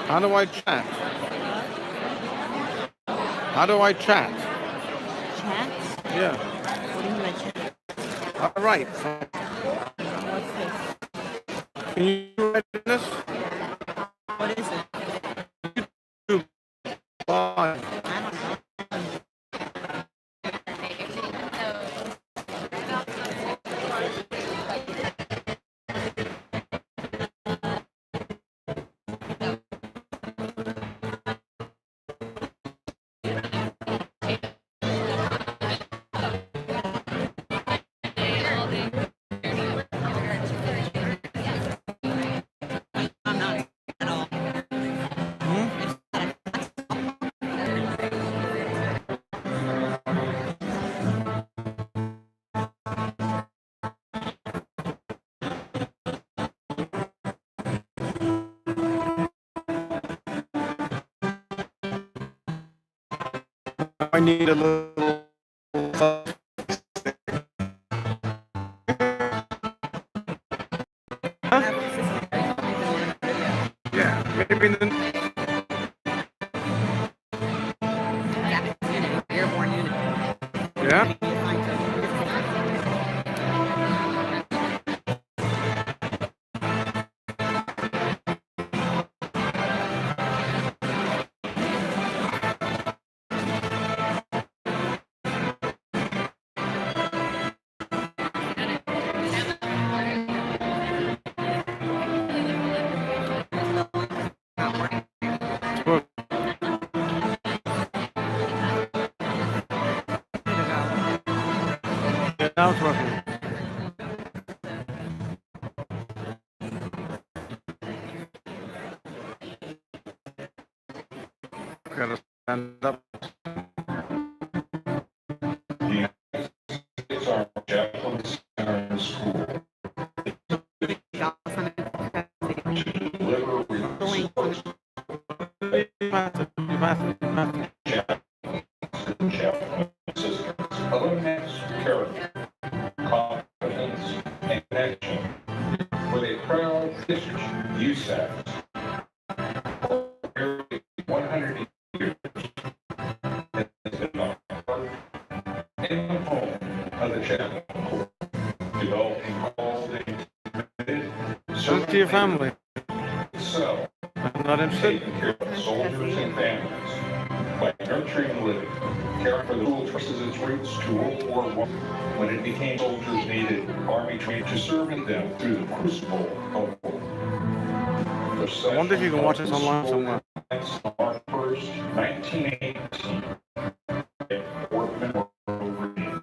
How do I chat? How do I chat? Chat? Yeah. What do you mean by chat? All right. What's this? Can you write this? What is it? Bye. I don't know. I'm not at all. I need a little. Yeah, maybe then. Airborne unit. Yeah. Well, yeah, now it's working. Gotta stand up. Eliminates character, confidence, and connection with a proud history. USAC for nearly 100 years has been a part and the home of the Chaplain Corps, developing quality, Send to your family. so I'm not interested. taking care of soldiers and families by nurturing living, caring for the school traces its roots to World War I, when it became soldiers needed Army training to serve in them through the crucible of war. I wonder if you can watch this online somewhere. March 1st, 1918, at Fort Monroe, Virginia,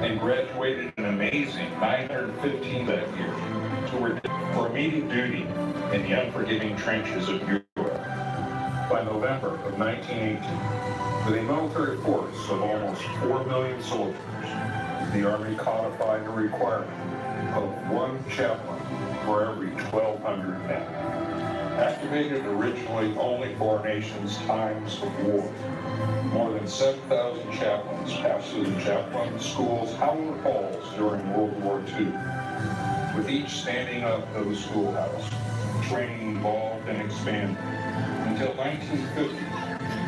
and graduated an amazing 915 that year, who were for immediate duty in the unforgiving trenches of Europe. By November of 1918, with a military force of almost 4 million soldiers, the Army codified a requirement of one chaplain for every 1,200 men. Activated originally only for our nation's times of war, more than 7,000 chaplains passed through the chaplain school's Howard Halls during World War II, with each standing up of the schoolhouse. Training evolved and expanded until 1950,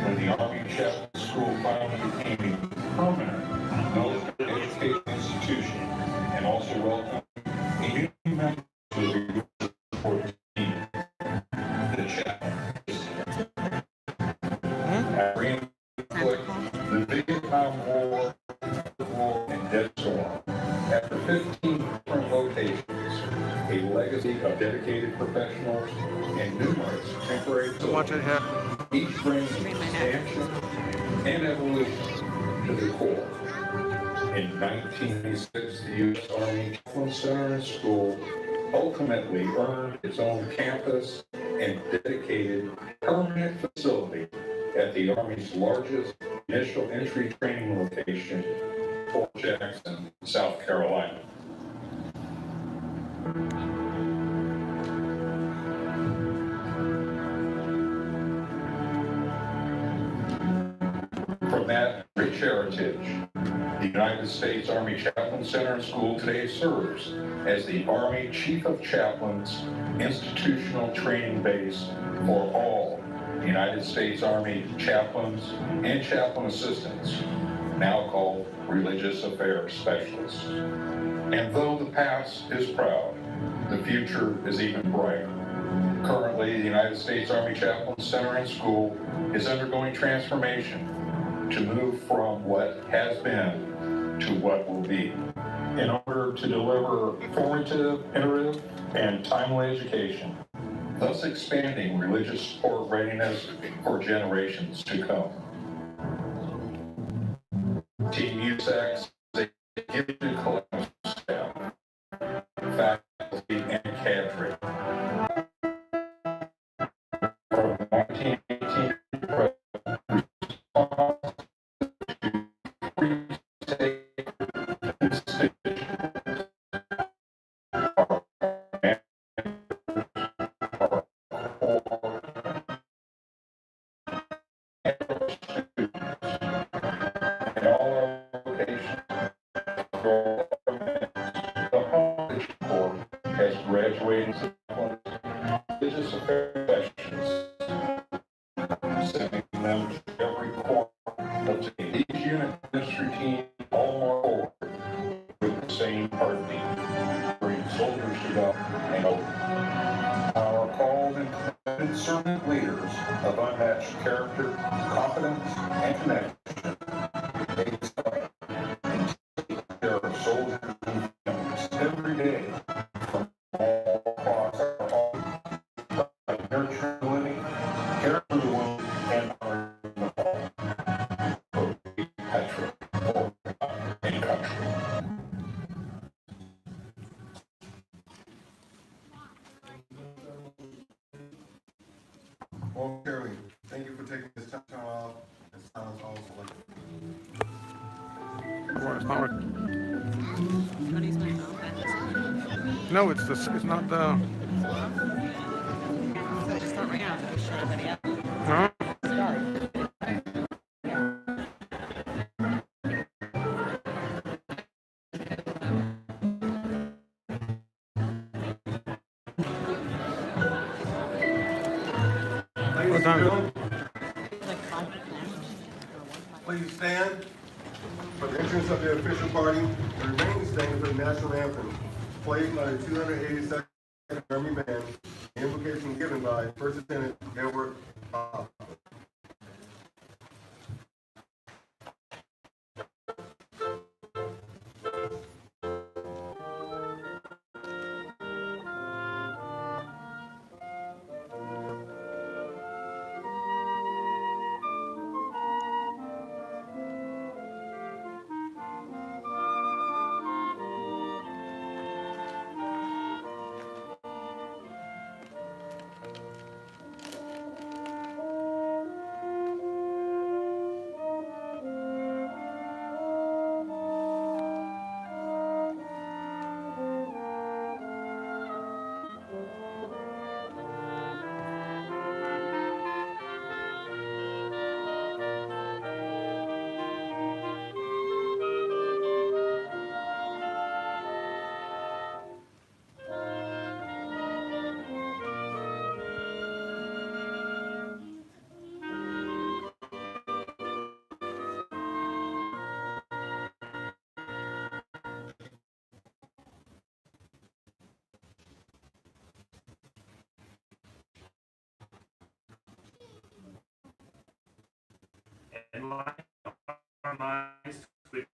when the Army Chaplain School finally became a permanent military education institution and also welcomed a new member to the support team, the chaplain. After the Vietnam War, and Desert Storm, after 15 different locations, a legacy of dedicated professionals and numerous temporary Watch it here. each brings expansion and evolution to the core. In 1986, the U.S. Army Chaplain Center and School ultimately earned its own campus and dedicated permanent facility at the Army's largest initial entry training location, Fort Jackson, South Carolina. From that rich heritage, the United States Army Chaplain Chaplain Center and School today serves as the Army Chief of Chaplains institutional training base for all United States Army chaplains and chaplain assistants, now called Religious Affairs Specialists. And though the past is proud, the future is even brighter. Currently, the United States Army Chaplain Center and School is undergoing transformation to move from what has been to what will be, in order to deliver formative, iterative, and timely education, thus expanding religious support readiness for generations to come. Team USAC is a gifted collective staff, faculty, and cadre. From 1918 to present, has graduated religious affairs professions, sending them to every corner of the state. Each unit ministry team all march forward with the same heartbeat, bring soldiers to God and hope. Our called and committed servant leaders of unmatched character, competence, and connection, they inspire and take care of soldiers and families every day. Well, Shirley, thank you for taking this time off and silence all select. Well, it's not. Cody's my phone. No, it's the. It's not the. So I just thought right now to push everybody up. Huh? What time is it? Please stand for the entrance of the official party and remain standing for the national anthem, played by the 282nd Army Band, the invocation given by First Lieutenant Edward Hoffman.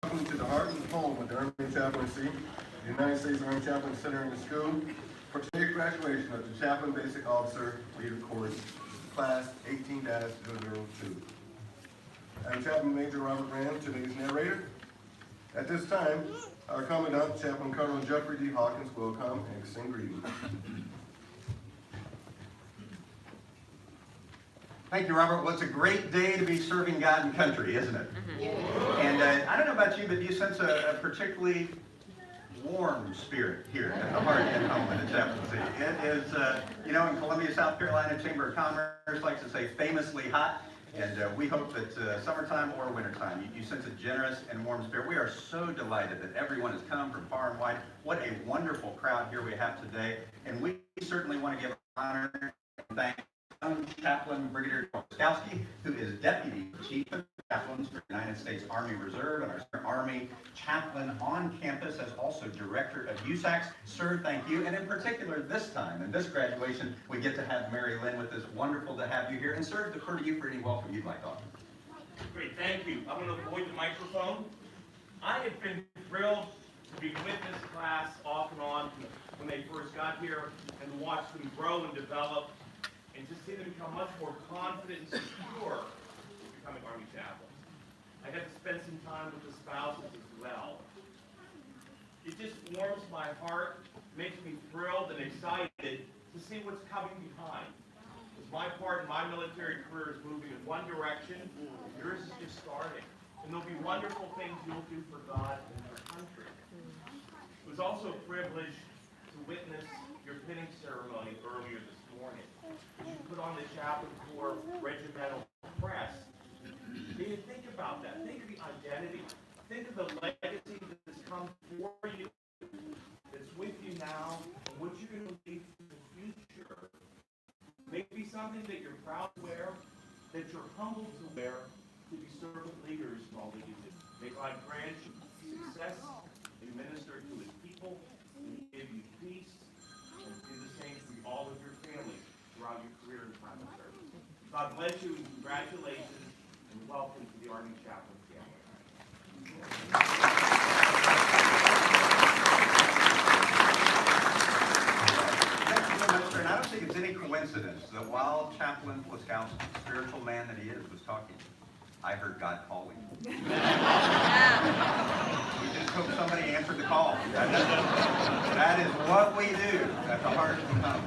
Welcome to the heart and home of the Army Chaplaincy, the United States Army Chaplain Center and School, for today's graduation of the Chaplain Basic Officer Leader Course, Class 18-002. I'm Chaplain Major Robert Rand, today's narrator. At this time, our Commandant, Chaplain Colonel Jeffrey D. Hawkins, will come and extend greetings. Thank you, Robert. Well, it's a great day to be serving God and country, isn't it? And I don't know about you, but you sense a particularly warm spirit here at the heart and home of the chaplaincy. It is, in Columbia, South Carolina, Chamber of Commerce likes to say famously hot. And we hope that summertime or wintertime, you sense a generous and warm spirit. We are so delighted that everyone has come from far and wide. What a wonderful crowd here we have today. And we certainly want to give honor and thanks to Chaplain Brigadier Skowski, who is Deputy Chief of Chaplains for the United States Army Reserve and our Army Chaplain on campus, as also Director of USACs. Sir, thank you. And in particular, this time, in this graduation, we get to have Mary Lynn with us. Wonderful to have you here. And sir, defer to you for any welcome you'd like to offer. Great, thank you. I'm going to avoid the microphone. I have been thrilled to be with this class off and on when they first got here and to watch them grow and develop and just see them become much more confident and secure in becoming Army chaplains. I got to spend some time with the spouses as well. It just warms my heart, makes me thrilled and excited to see what's coming behind. Because my part in my military career is moving in one direction, yours is just starting. And there'll be wonderful things you'll do for God and your country. It was also a privilege to witness your pinning ceremony earlier this morning. You put on the Chaplain Corps Regimental Crest. Think about that. Think of the identity. Think of the legacy that has come for you, that's with you now, and what you're going to leave for the future. Maybe something that you're proud to wear, that you're humbled to wear, to be servant leaders in all that you do. May God grant you success and minister to his people, and give you peace, and do the same for all of your families throughout your career in time of service. God bless you, and congratulations, and welcome to the Army Chaplain family. Thank you so much, sir. And I don't think it's any coincidence that while Chaplain Plaskowski, spiritual man that he is, was talking, I heard God calling. We just hope somebody answered the call. That is what we do at the heart and home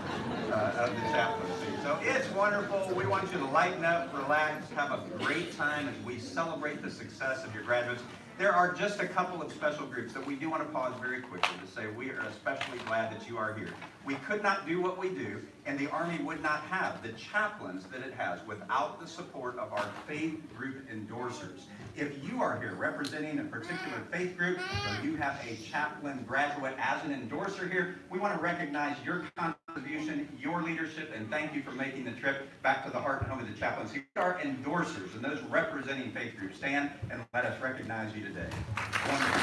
of the chaplaincy. So it's wonderful. We want you to lighten up, relax, have a great time as we celebrate the success of your graduates. There are just a couple of special groups that we do want to pause very quickly to say we are especially glad that you are here. We could not do what we do, and the Army would not have the chaplains that it has without the support of our faith group endorsers. If you are here representing a particular faith group, or you have a chaplain graduate as an endorser here, we want to recognize your contribution, your leadership, and thank you for making the trip back to the heart and home of the chaplains. Here are endorsers and those representing faith groups. Stand and let us recognize you today. Wonderful.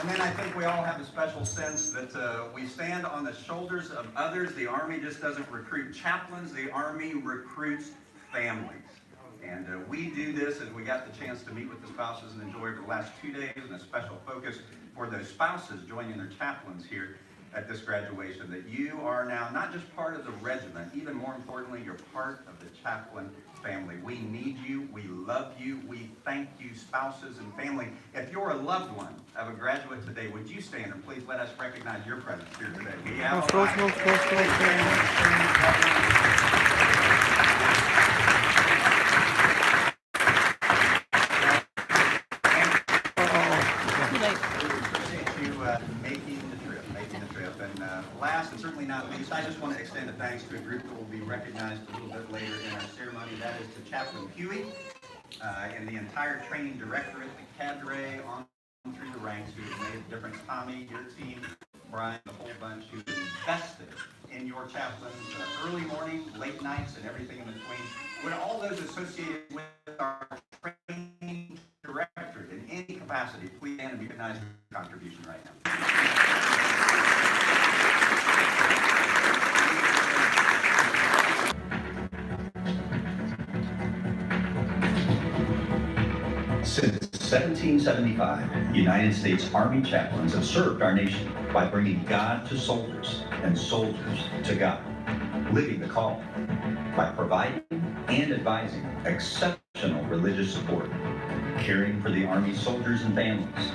And then I think we all have a special sense that we stand on the shoulders of others. The Army just doesn't recruit chaplains, the Army recruits families. And we do this as we got the chance to meet with the spouses and enjoy over the last 2 days, and a special focus for those spouses joining their chaplains here at this graduation, that you are now not just part of the regiment, even more importantly, you're part of the chaplain family. We need you, we love you, we thank you, spouses and family. If you're a loved one of a graduate today, would you stand and please let us recognize your presence here today. We have last and certainly not least, I just want to extend a thanks to a group that will be recognized a little bit later in our ceremony. That is to Chaplain Huey and the entire training directorate, the cadre on through the ranks who have made a difference. Tommy, your team, Brian, the whole bunch who invested in your chaplains, early morning, late nights, and everything in between. When all those associated with our training directorate in any capacity, please stand and be recognized for your contribution right now. Since 1775, United States Army chaplains have served our nation by bringing God to soldiers and soldiers to God, living the call by providing and advising exceptional religious support, caring for the Army soldiers and families.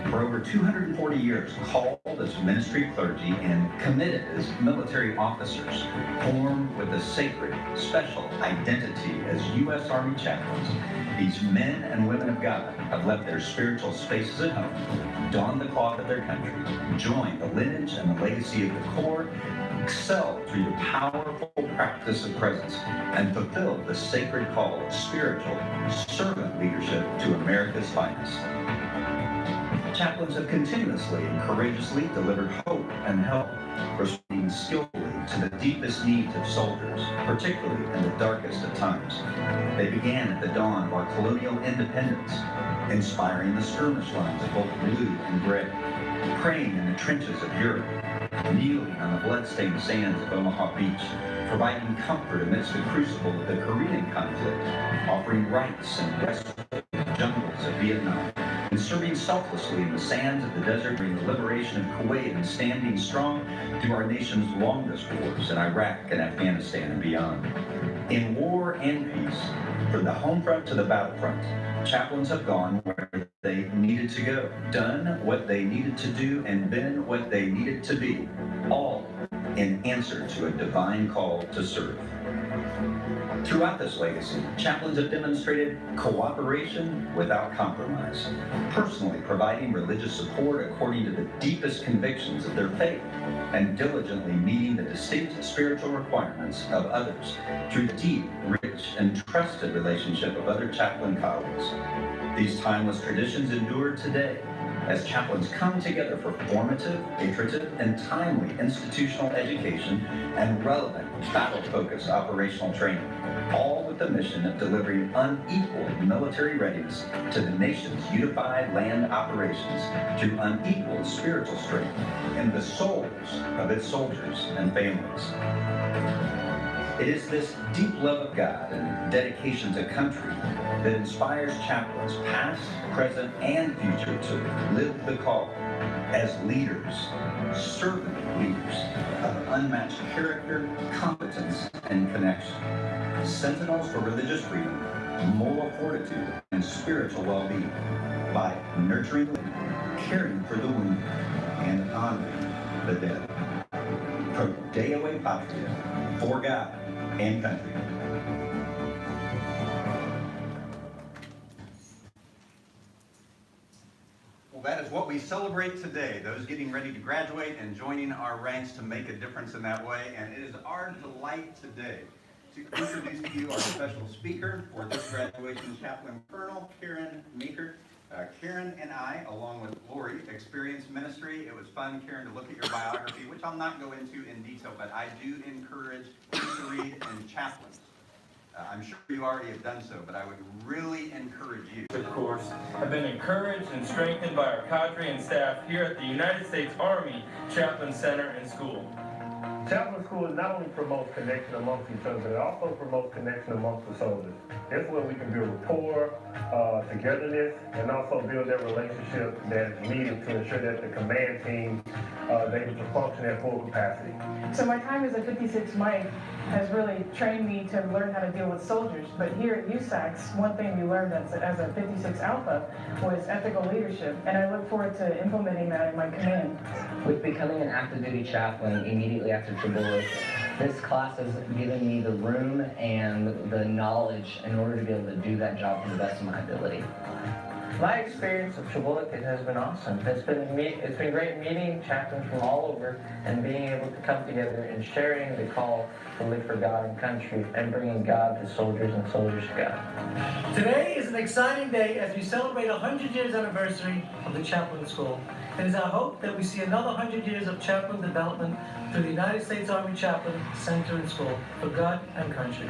For over 240 years, called as ministry clergy and committed as military officers, formed with a sacred, special identity as U.S. Army chaplains, these men and women of God have left their spiritual spaces at home, donned the cloth of their country, joined the lineage and the legacy of the Corps, excelled through the powerful practice of presence, and fulfilled the sacred call of spiritual servant leadership to America's finest. Chaplains have continuously and courageously delivered hope and help, responding skillfully to the deepest needs of soldiers, particularly in the darkest of times. They began at the dawn of our colonial independence, inspiring the skirmish lines of both blue and gray, praying in the trenches of Europe, kneeling on the blood-stained sands of Omaha Beach, providing comfort amidst the crucible of the Korean conflict, offering rights and respite in the jungles of Vietnam, and serving selflessly in the sands of the desert during the liberation of Kuwait and standing strong through our nation's longest wars in Iraq and Afghanistan and beyond. In war and peace, from the home front to the battlefront, chaplains have gone where they needed to go, done what they needed to do, and been what they needed to be, all in answer to a divine call to serve. Throughout this legacy, chaplains have demonstrated cooperation without compromise, personally providing religious support according to the deepest convictions of their faith, and diligently meeting the distinct spiritual requirements of others through the deep, rich, and trusted relationship of other chaplain colleagues. These timeless traditions endure today as chaplains come together for formative, iterative, and timely institutional education and relevant, battle-focused operational training, all with the mission of delivering unequaled military readiness to the nation's unified land operations through unequaled spiritual strength in the souls of its soldiers and families. It is this deep love of God and dedication to country that inspires chaplains, past, present, and future, to live the call as leaders, servant leaders of unmatched character, competence, and connection. Sentinels for religious freedom, moral fortitude, and spiritual well-being by nurturing the living, caring for the wounded, and honoring the dead. Pro Deo Patria, for God and country. Well, that is what we celebrate today, those getting ready to graduate and joining our ranks to make a difference in that way. And it is our delight today to introduce to you our special speaker for this graduation, Chaplain Colonel Karen Meeker. Karen and I, along with Lori, experienced ministry. It was fun, Karen, to look at your biography, which I'll not go into in detail, but I do encourage you to read in Chaplains. I'm sure you already have done so, but I would really encourage you. Of course, have been encouraged and strengthened by our cadre and staff here at the United States Army Chaplain Center and School. Chaplain School not only promotes connection amongst each other, but it also promotes connection amongst the soldiers. That's where we can build rapport, togetherness, and also build that relationship that is needed to ensure that the command team is able to function at full capacity. So my time as a 56 Mike has really trained me to learn how to deal with soldiers. But here at USACS, one thing we learned as a 56 Alpha was ethical leadership, and I look forward to implementing that in my command. With becoming an active duty chaplain immediately after Tribulus, this class has given me the room and the knowledge in order to be able to do that job to the best of my ability. My experience of Tribulus has been awesome. It's been great meeting chaplains from all over and being able to come together and sharing the call to live for God and country and bringing God to soldiers and soldiers to God. Today is an exciting day as we celebrate 100 years anniversary of the Chaplain School. It is our hope that we see another 100 years of chaplain development through the United States Army Chaplain Center and School for God and country.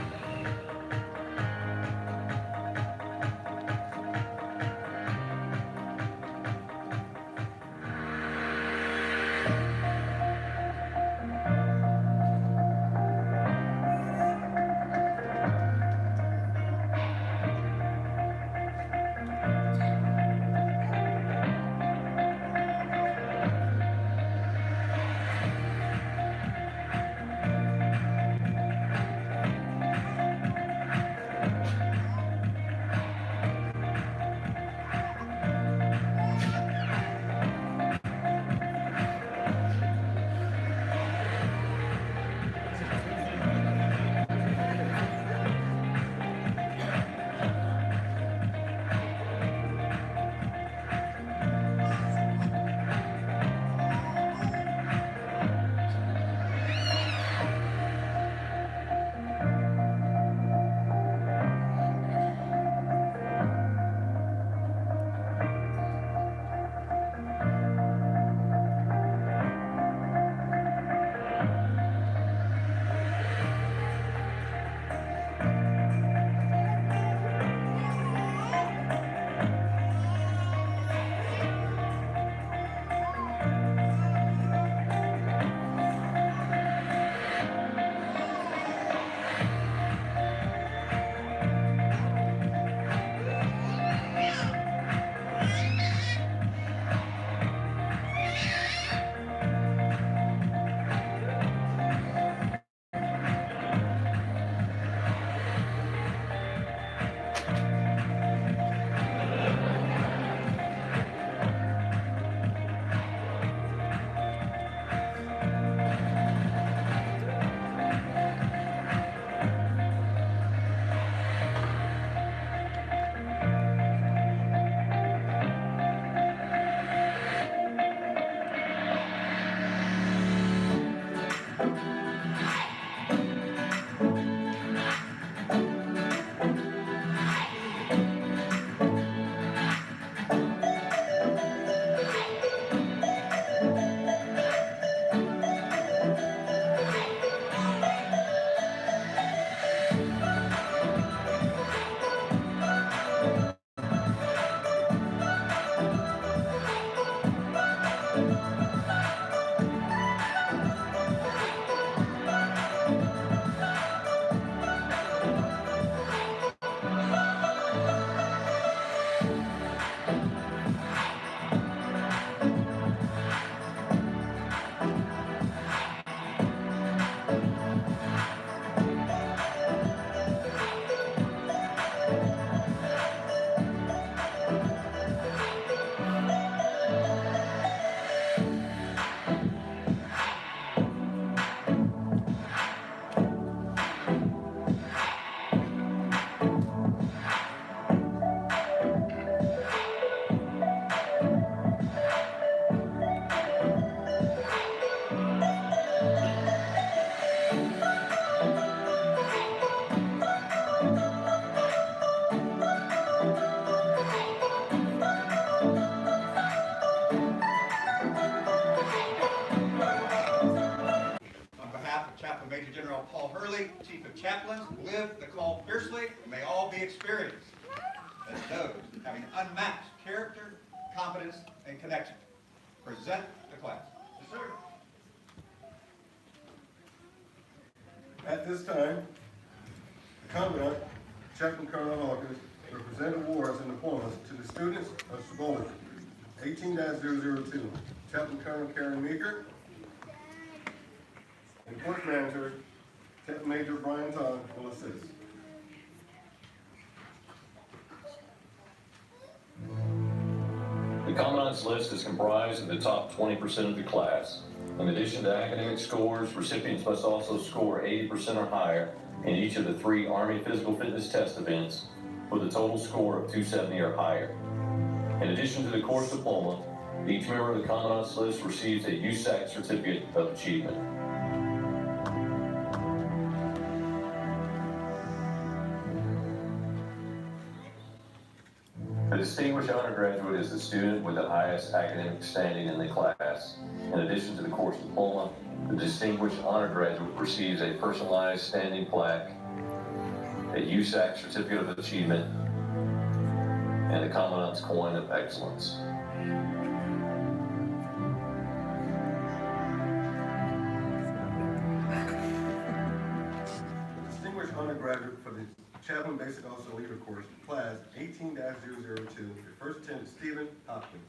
chaplains live the call fiercely and may all be experienced as those having unmatched character, competence, and connection. Present the class. Yes, sir. At this time, the Commandant, Chaplain Colonel Hawkins, will present awards and diplomas to the students of Shibboleth 18-002. Chaplain Colonel Karen Meeker and Course Manager, Chaplain Major Brian Todd will assist. The Commandant's list is comprised of the top 20% of the class. In addition to academic scores, recipients must also score 80% or higher in each of the 3 Army Physical Fitness Test events with a total score of 270 or higher. In addition to the course diploma, each member of the Commandant's list receives a USAC Certificate of Achievement. A distinguished honor graduate is the student with the highest academic standing in the class. In addition to the course diploma, the distinguished honor graduate receives a personalized standing plaque, a USAC Certificate of Achievement, and the Commandant's Coin of Excellence. The distinguished honor graduate for the Chaplain Basic Officer Leader Course, Class 18-002, the First Lieutenant Stephen Hopkins.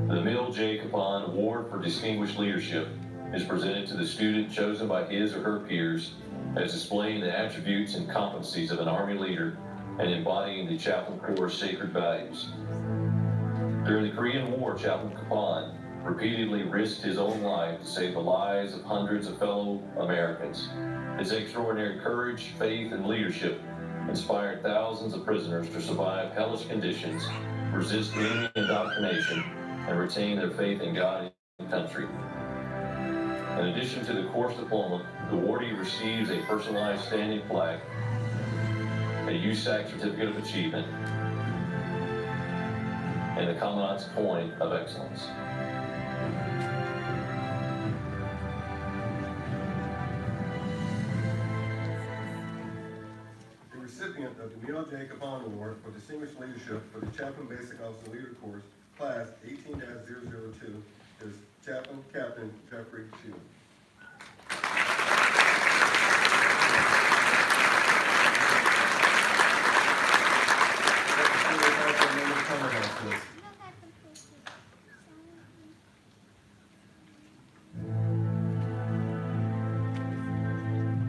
The Emil J. Capon Award for Distinguished Leadership is presented to the student chosen by his or her peers as displaying the attributes and competencies of an Army leader and embodying the Chaplain Corps' sacred values. During the Korean War, Chaplain Capon repeatedly risked his own life to save the lives of hundreds of fellow Americans. His extraordinary courage, faith, and leadership inspired thousands of prisoners to survive hellish conditions, resist enemy indoctrination, and retain their faith in God and country. In addition to the course diploma, the awardee receives a personalized standing plaque, a USAC Certificate of Achievement, and the Commandant's Coin of Excellence. The recipient of the Emil J. Capon Award for Distinguished Leadership for the Chaplain Basic Officer Leader Course, Class 18-002, is Chaplain Captain Jeffrey Shield.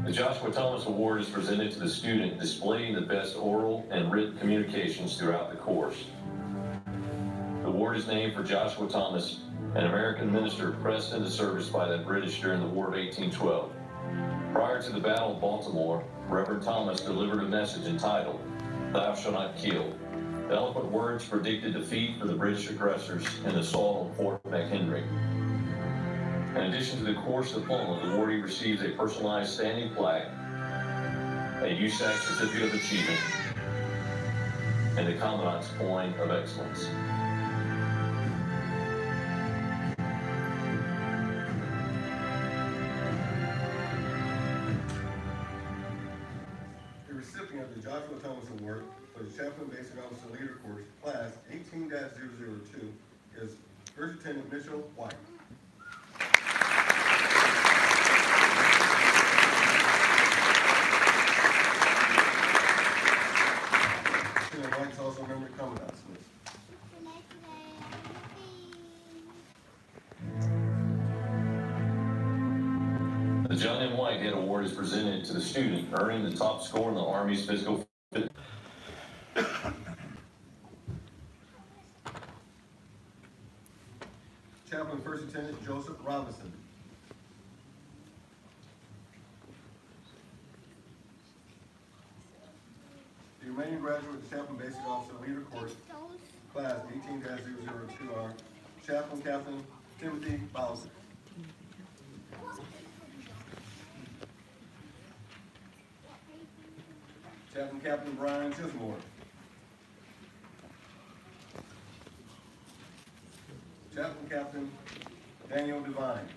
The Joshua Thomas Award is presented to the student displaying the best oral and written communications throughout the course. The award is named for Joshua Thomas, an American minister pressed into service by the British during the War of 1812. Prior to the Battle of Baltimore, Reverend Thomas delivered a message entitled, "Thou shalt not kill." The eloquent words predicted defeat for the British aggressors in the assault on Fort McHenry. In addition to the course diploma, the awardee receives a personalized standing plaque, a USAC Certificate of Achievement, and the Commandant's Coin of Excellence. The recipient of the Joshua Thomas Award for the Chaplain Basic Officer Leader Course, Class 18-002, is First Lieutenant Mitchell White. Lieutenant White is also a member of the Commandant's list. The John M. Whitehead Award is presented to the student earning the top score in the Army's physical fitness. Chaplain First Lieutenant Joseph Robinson. The remaining graduates of the Chaplain Basic Officer Leader Course, Class 18-002 are Chaplain Captain Timothy Bowser. Chaplain Captain Brian Chismore. Chaplain Captain Daniel Devine.